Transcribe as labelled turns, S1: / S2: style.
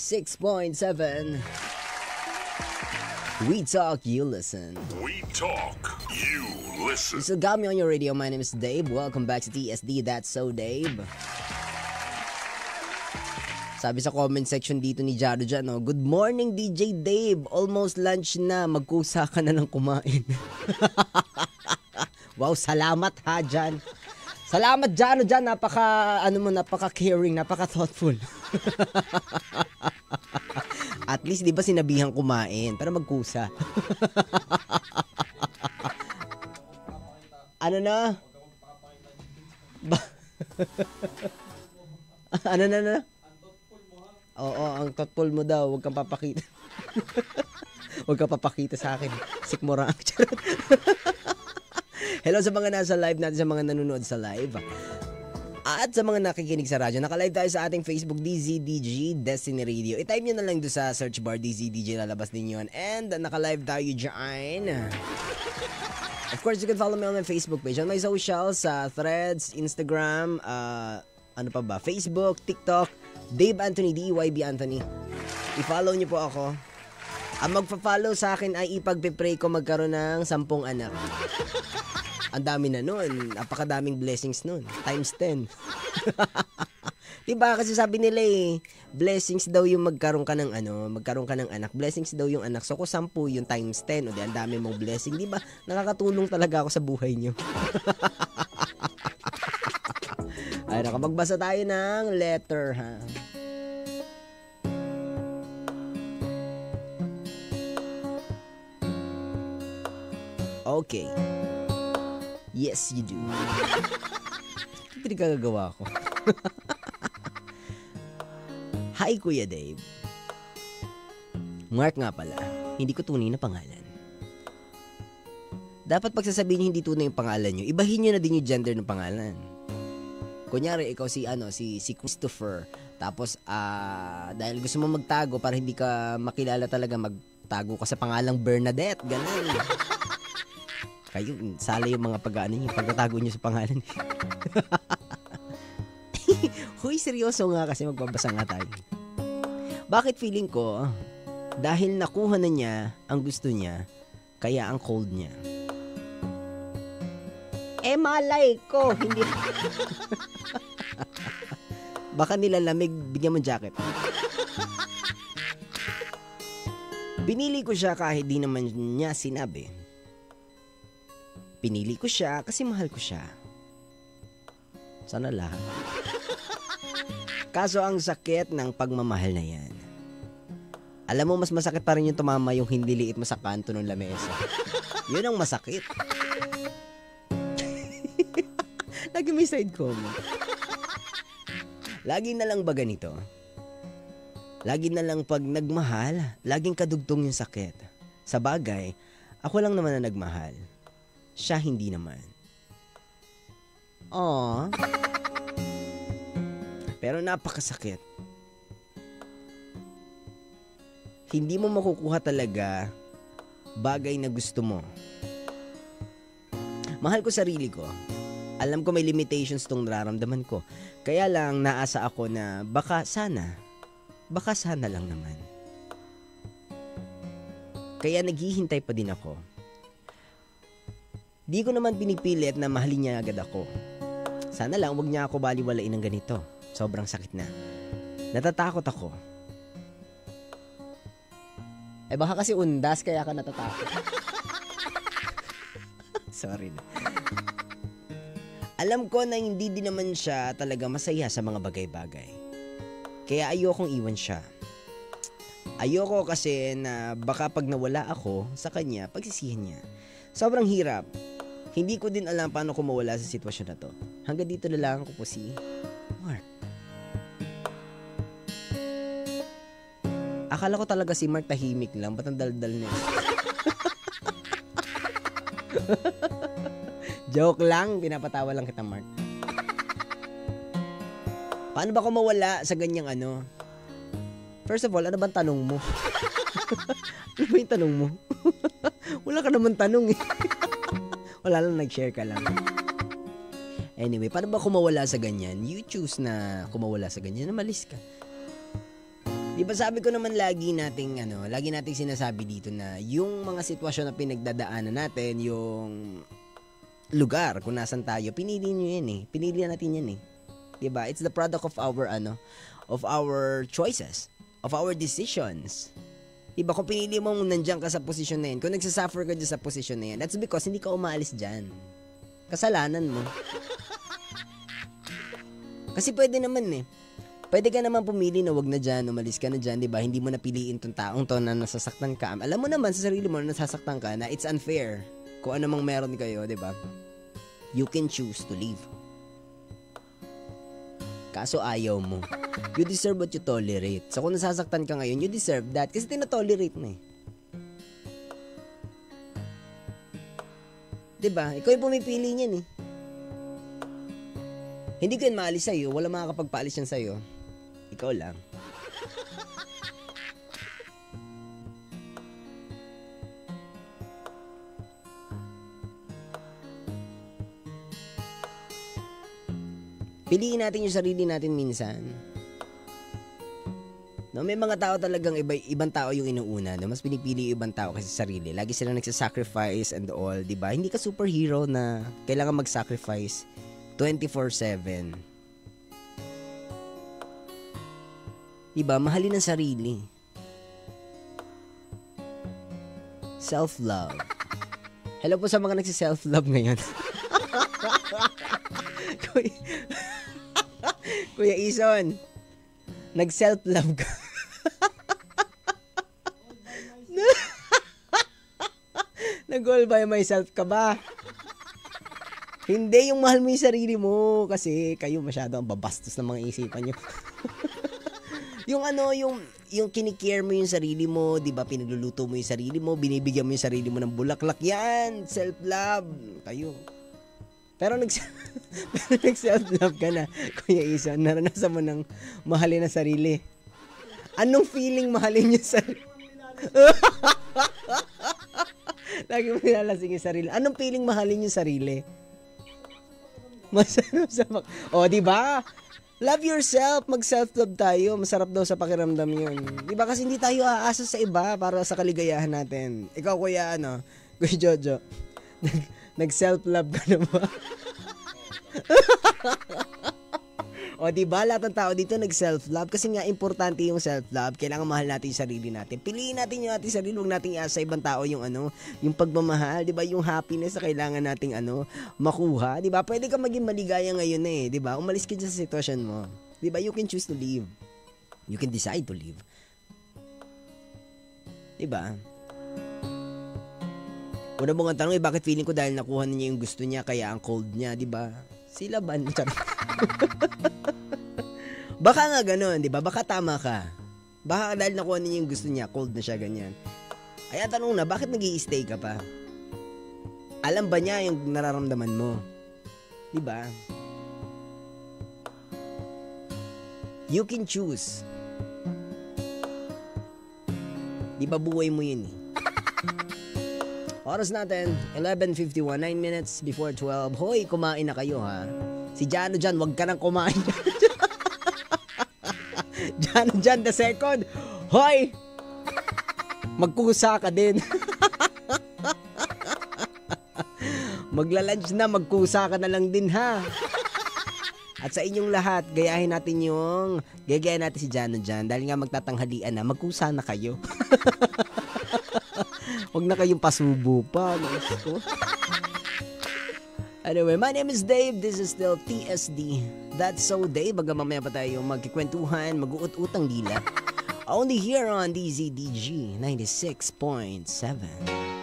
S1: 106.7. We talk, you listen.
S2: We talk, you listen.
S1: You still got me on your radio. My name is Dave. Welcome back to TSD. That's So Dave. Sabi sa comment section dito ni Jaro dyan, no? Good morning, DJ Dave. Almost lunch na. Magkusa ka na lang kumain. Wow, salamat ha dyan. Salamat Jaro dyan. Napaka-caring, napaka-thoughtful. At least, di ba sinabihan kumain? Pero magkusa. Ano na? Ano na? Oo, ang thoughtful mo daw. Huwag kang papakita. Huwag kang papakita sa akin. Sikmura ang charot. Hello sa mga nasa live natin, sa mga nanonood sa live. At sa mga nakikinig sa radyo, naka-live tayo sa ating Facebook, DZDG Destiny Radio. I-type nyo na lang doon sa search bar, DZDG, lalabas din yun. And naka-live tayo dyan. Of course, you can follow me on my Facebook page, on my socials, sa Threads, Instagram, ano pa ba, Facebook, TikTok, Dave Anthony, DYB Anthony. I-follow nyo po ako. Ang magpa-follow sa akin ay ipagpipray ko magkaroon ng 10 anak. Ang dami na nun. Napakadaming blessings nun. Times 10. Diba? Kasi sabi nila blessings daw yung magkaroon ka ng anak. Blessings daw yung anak. So kung 10 yung times 10, o di ang dami mong blessing. Diba? Nakakatulong talaga ako sa buhay nyo. Ay, nakapagbasa tayo ng letter, ha? Okay. Yes, you do. Pinagkagagawa ko. Hi, Kuya Dave. Mark nga pala. Hindi ko tunay na pangalan. Dapat pagsasabihin nyo hindi tunay yung pangalan nyo, ibahin nyo na din yung gender ng pangalan. Kunyari, ikaw si Christopher. Tapos, dahil gusto mo magtago para hindi ka makilala talaga, magtago ka sa pangalang Bernadette. Ganun. Kayo, sala yung mga pagtatago nyo sa pangalan. Huy, seryoso nga kasi magbabasa nga tayo. Bakit feeling ko, dahil nakuha na niya ang gusto niya, kaya ang cold niya. Malay ko, hindi. Baka nilalamig, bigyan mo jacket. Pinili ko siya kahit di naman niya sinabi. Pinili ko siya kasi mahal ko siya. Sana lahat. Kaso ang sakit ng pagmamahal na yan. Alam mo, mas masakit pa rin yung tumama yung hindi liit mo sa kanto ng lamesa. Yun ang masakit. Lagi may side comment. Lagi na lang ba ganito? Lagi na lang pag nagmahal, laging kadugtong yung sakit. Sa bagay, ako lang naman na nagmahal. Siya hindi naman. Aww. Pero napakasakit. Hindi mo makukuha talaga bagay na gusto mo. Mahal ko sarili ko. Alam ko may limitations tong nararamdaman ko. Kaya lang naasa ako na baka sana lang naman. Kaya naghihintay pa din ako. Di ko naman pinipilit na mahalin niya agad ako. Sana lang wag niya ako baliwalain ng ganito. Sobrang sakit na. Natatakot ako. Baka kasi undas kaya ka natatakot. Sorry na. Alam ko na hindi din naman siya talaga masaya sa mga bagay-bagay. Kaya ayokong iwan siya. Ayoko kasi na baka pag nawala ako sa kanya, pagsisihan niya. Sobrang hirap. Hindi ko din alam paano ko mawala sa sitwasyon na to. Hanggang dito na lang ako po si Mark. Akala ko talaga si Mark tahimik lang. Ba't ang daldal niya? Joke lang. Pinapatawa lang kita, Mark. Paano ba ako mawala sa ganyang ano? First of all, ano bang tanong mo? Ano ba yung tanong mo? Wala ka naman tanong eh. Wala lang, nag-share ka lang. Anyway, paano ba kumawala sa ganyan? You choose na kumawala sa ganyan, na malis ka. Di ba sabi ko naman lagi nating sinasabi dito na yung mga sitwasyon na pinagdadaanan natin, yung lugar kung nasan tayo, pinili nyo yan eh. Pinili natin yan eh. Di ba? It's the product of our choices, of our decisions. Diba, kung pinili mong nandiyan ka sa posisyon na yun, kung nagsasuffer ka dyan sa posisyon na yun, that's because hindi ka umaalis dyan. Kasalanan mo. Kasi pwede naman eh. Pwede ka naman pumili na wag na dyan, umalis ka na dyan, diba? Hindi mo napiliin tong taong to na nasasaktan ka. Alam mo naman sa sarili mo na nasasaktan ka na it's unfair. Kung ano mang meron kayo, diba? You can choose to leave. Kaso ayaw mo. You deserve what you tolerate. So kung nasasaktan ka ngayon, you deserve that. Kasi tinotolerate mo eh. Diba? Ikaw yung pumipili niyan eh. Hindi ko yan maalis sa'yo. Wala makakapagpaalis yan sa'yo. Ikaw lang. Piliin natin yung sarili natin minsan. No, may mga tao talagang ibang tao yung inuuna. No? Mas pinipili yung ibang tao kasi sarili. Lagi sila nagsasacrifice and all, di ba? Hindi ka superhero na kailangan mag-sacrifice 24/7. Di ba? Mahalin ang sarili. Self-love. Hello po sa mga nagsi-self-love ngayon. Kuya Ison, nag-self-love ka. Nag-all by myself ka ba? Hindi, yung mahal mo yung sarili mo kasi kayo masyado ang babastos ng mga isipan nyo. yung kinikare mo yung sarili mo, di ba, pinagluluto mo yung sarili mo, binibigyan mo yung sarili mo ng bulaklak, yan, self-love, kayo. Pero nag-self-love ka na, Kuya Ison, naranasan mo ng mahalin ang sarili. Anong feeling mahalin yung sarili? Lagi mo nilalasing yung sarili. Anong feeling mahalin yung sarili? Masarap sa di ba? Love yourself, mag-self-love tayo. Masarap daw sa pakiramdam yun. Di ba? Kasi hindi tayo aasa sa iba para sa kaligayahan natin. Ikaw, Kuya Jojo, nag-self-love ka na ba? O diba, lahat ng tao dito nag-self-love kasi nga importante yung self-love. Kailangan mahal natin yung sarili natin. Piliin natin yung ating sarili, huwag nating iasa sa ibang tao yung yung pagmamahal, diba? Yung happiness na kailangan nating makuha, diba? Pwede ka maging maligaya ngayon diba? Umalis ka dyan sa sitwasyon mo. Diba? You can choose to leave. You can decide to leave. Diba? Una mong tanong bakit feeling ko dahil nakuha niya yung gusto niya kaya ang cold niya, di ba? Sila ba? Baka nga gano'n, di ba? Baka tama ka. Baka dahil nakuha niya yung gusto niya, cold na siya, ganyan. Ay, tanong na, bakit nag-i-stay ka pa? Alam ba niya yung nararamdaman mo? Di ba? You can choose. Di ba buhay mo yun eh? Oras natin, 11:51, 9 minutes before 12. Hoy, kumain na kayo ha. Si Jano dyan, wag ka nang kumain. Jano dyan, the second. Hoy, magkusa ka din. Magla-lunch na, magkusa ka na lang din ha. At sa inyong lahat, gayahin natin si Jano dyan. Dahil nga magtatanghalian na, magkusa na kayo. Huwag na kayong pasubo pa. Anyway, my name is Dave. This is still TSD. That's so Dave. Baga mamaya pa tayo magkikwentuhan, mag-uut-utang dila. Only here on DZDG 96.7.